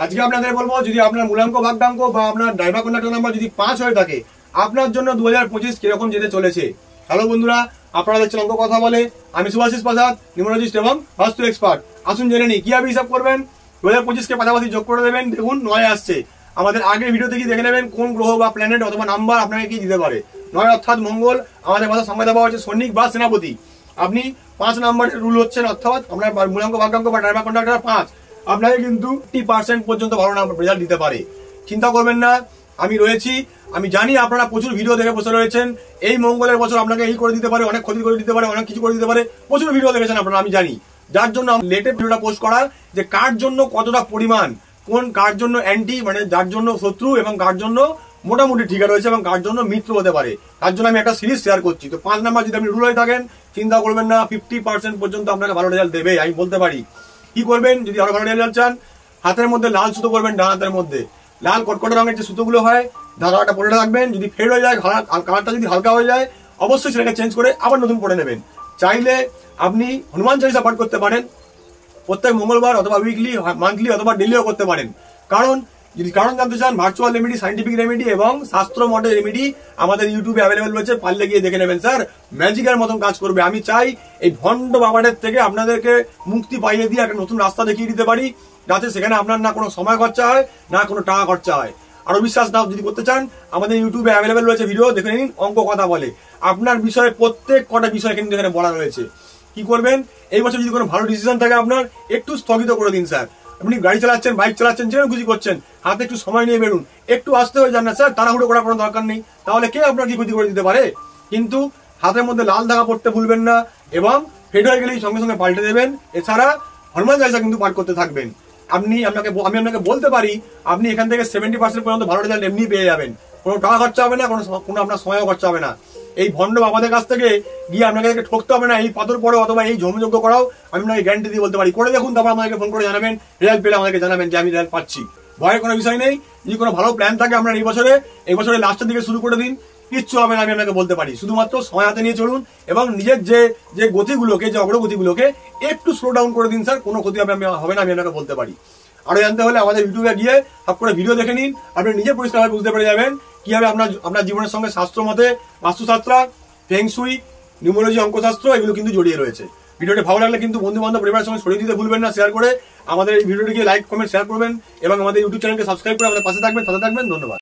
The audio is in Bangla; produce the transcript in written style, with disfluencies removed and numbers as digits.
আজকে আপনাদের বলবো, যদি আপনার মূলাঙ্ক ভাগ্যাঙ্ক বা আপনার ড্রাইভার কন্ডাক্টর নাম্বার যদি 5 হয়ে থাকে, আপনার জন্য 2025 কিরকম যেতে চলেছে। হ্যালো বন্ধুরা, আপনারা দেখছেন অঙ্ক কথা বলে। আমি শুভাশিস প্রসাদ, নিউমোলজিস্ট এবং বাস্তু এক্সপার্ট। আসুন জেনে নিই কিভাবে হিসাব করবেন। 2025 কে পাশাপাশি যোগ করে দেবেন। দেখুন 9 আসছে। আমাদের আগের ভিডিও থেকে দেখে নেবেন কোন গ্রহ বা প্ল্যানেট অথবা নাম্বার আপনাকে কি দিতে পারে। 9 অর্থাৎ মঙ্গল, আমাদের ভাষা সংখ্যা দেওয়া হচ্ছে সৈনিক বা সেনাপতি। আপনি 5 নাম্বারের রুল হচ্ছেন, অর্থাৎ আপনার মূলাঙ্ক ভাগ্যাঙ্ক বা ড্রাইভার কন্ডাক্টর 5, আপনাকে কিন্তু 50% পর্যন্ত ভালো রেজাল্ট দিতে পারে। চিন্তা করবেন না, আমি রয়েছি। আমি জানি আপনারা প্রচুর ভিডিও দেখে বসে রয়েছেন। এই মঙ্গলের বছর আপনাকে এই করে দিতে পারে, অনেক ক্ষতি করে দিতে পারে, অনেক কিছু করে দিতে পারে। প্রচুর ভিডিও দেখেছেন আপনারা, আমি জানি। যার জন্য লেটে ভিডিওটা পোস্ট করা, যে কার জন্য কতটা পরিমাণ, কোন কার জন্য অ্যান্টি মানে যার জন্য শত্রু, এবং কার জন্য মোটামুটি ঠিকা রয়েছে এবং কার জন্য মিত্র হতে পারে। তার জন্য আমি একটা সিরিজ শেয়ার করছি। তো 5 নাম্বার যদি আপনি রুল হয়ে থাকেন, চিন্তা করবেন না, 50% পর্যন্ত আপনাকে ভালো রেজাল্ট দেবে, আমি বলতে পারি। কি করবেন যদি আরো ভালো রেজাল্ট চান? হাতের মধ্যে লাল সুতো করবেন, ডান হাতের মধ্যে লাল কটকটা রঙের যে সুতোগুলো হয়, ধারাটা পরে রাখবেন। যদি ফেড হয়ে যায়, কালারটা যদি হালকা হয়ে যায়, অবশ্যই সেটাকে চেঞ্জ করে আবার নতুন পরে নেবেন। চাইলে আপনি হনুমান চালিসা পাঠ করতে পারেন প্রত্যেক মঙ্গলবার, অথবা উইকলি, মান্থলি অথবা ডেলিও করতে পারেন। কারণ জানতে চান, ভার্চুয়াল রেমেডি, সাইন্টিফিক রেমেডি এবং শাস্ত্র মডেল রেমেডি আমাদের ইউটিউবে অ্যাভেলেবেল রয়েছে। পারলে গিয়ে দেখে নেবেন। স্যার ম্যাজিকের মতন কাজ করবে। আমি চাই এই ভণ্ড বাবাদের থেকে আপনাদেরকে মুক্তি পাইয়ে দিয়ে একটা নতুন রাস্তা দেখিয়ে দিতে পারি, যাতে সেখানে আপনার না কোনো সময় খরচা হয়, না কোনো টাকা খরচা হয়। আরো বিশ্বাস না যদি করতে চান, আমাদের ইউটিউবে অ্যাভেলেবেল রয়েছে ভিডিও, দেখে নিন। অঙ্ক কথা বলে আপনার বিষয়ে প্রত্যেক কটা বিষয় কিন্তু এখানে বলা রয়েছে। কি করবেন, এই বছর যদি কোনো ভালো ডিসিশন থাকে আপনার, একটু স্থগিত করে দিন। স্যার আপনি গাড়ি চালাচ্ছেন, বাইক চালাচ্ছেন, যেন খুশি করছেন, হাতে একটু সময় নিয়ে বেরুন, একটু আসতে হয়ে যান না স্যার। তাড়াহুড়ো করার কোনো দরকার নেই, তাহলে কে আপনার কি ক্ষতি করে দিতে পারে। কিন্তু হাতের মধ্যে লাল ধাগা পড়তে ভুলবেন না, এবং ফেড হয়ে গেলেই সঙ্গে সঙ্গে পাল্টে দেবেন। এছাড়া হনুমান চালিসা কিন্তু পাঠ করতে থাকবেন। আমি আপনাকে বলতে পারি, আপনি এখান থেকে 70% পর্যন্ত ভালো রেজাল্ট এমনি পেয়ে যাবেন। কোনো টাকা খরচা হবে না, কোনো আপনার সময়ও খরচা হবে না। এই ভণ্ড বাবাদের কাছ থেকে গিয়ে আপনাকে ঠকতে হবে না। এই পাথর পড়ো অথবা এই জমযোগ্য করাও আমি আপনাকে গ্যারান্টি দিয়ে বলতে পারি। করে দেখুন, তারপর আমাদেরকে ফোন করে জানাবেন, রেজাল্ট পেলে আমাদেরকে জানাবেন যে আমি রেজাল্ট পাচ্ছি। ভয়ের কোনো বিষয় নেই। যদি কোনো ভালো প্ল্যান থাকে আপনার এই বছরে লাস্টের দিকে শুরু করে দিন, কিচ্ছু হবে না, আমি আপনাকে বলতে পারি। শুধুমাত্র সময় হাতে নিয়ে চলুন এবং নিজের যে গতিগুলোকে, যে অগ্রগতিগুলোকে একটু স্লো ডাউন করে দিন। স্যার কোনো ক্ষতি হবে না, আমি আপনাকে বলতে পারি। আরো জানতে হলে আমাদের ইউটিউবে গিয়ে সব করে ভিডিও দেখে নিন। আপনি নিজে পরিষ্কারভাবে বুঝতে পেরে যাবেন কিভাবে আপনার জীবনের সঙ্গে শাস্ত্র মতে বাস্তুশাস্ত্র, ফেংশুই, নিউমোলজি, অঙ্কশাস্ত্র এগুলো কিন্তু জড়িয়ে রয়েছে। ভিডিওটি ভালো লাগলে কিন্তু বন্ধু বান্ধব পরিবারের সঙ্গে ছড়িয়ে দিতে ভুলবেন না। শেয়ার করে আমাদের এই ভিডিওটিকে লাইক, কমেন্ট, শেয়ার করবেন এবং আমাদের ইউটিউব চ্যানেলকে সাবস্ক্রাইব করে আমাদের পাশে থাকবেন, সাথে থাকবেন। ধন্যবাদ।